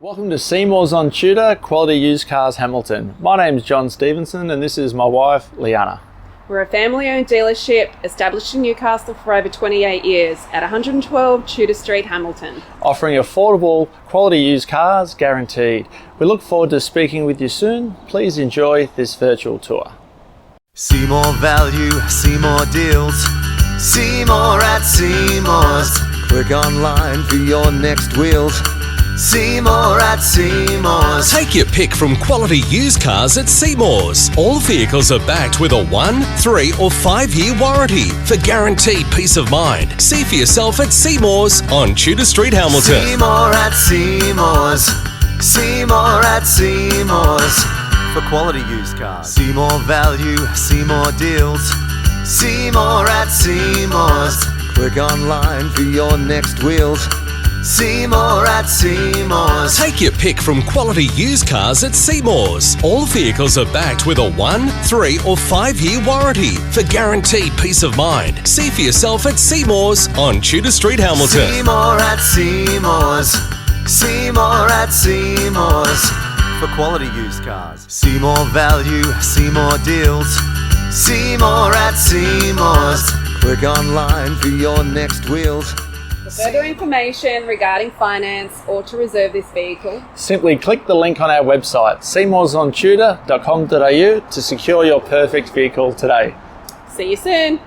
Welcome to Seymour's on T.U.D.O.R, Quality Used Cars Hamilton. My name's John Stevenson and this is my wife, Liana. We're a family-owned dealership established in Newcastle for over 28 years at 112 Tudor Street, Hamilton. Offering affordable, quality used cars guaranteed. We look forward to speaking with you soon. Please enjoy this virtual tour. See more value, see more deals. See more at Seymour's. Click online for your next wheels. See more at Seymour's. Take your pick from quality used cars at Seymour's. All vehicles are backed with a 1, 3 or 5 year warranty for guaranteed peace of mind. See for yourself at Seymour's on Tudor Street, Hamilton. See more at Seymour's. See more at Seymour's. For quality used cars. See more value, see more deals. See more at Seymour's. Click online for your next wheels. See more at Seymour's. Take your pick from quality used cars at Seymour's. All vehicles are backed with a 1, 3 or 5 year warranty for guaranteed peace of mind. See for yourself at Seymour's on Tudor Street, Hamilton. See more at Seymour's. See more at Seymour's. For quality used cars. See more value, see more deals. See more at Seymour's. Click online for your next wheels. For further information regarding finance or to reserve this vehicle, Simply click the link on our website, seymoursontudor.com.au, to secure your perfect vehicle today. see you soon.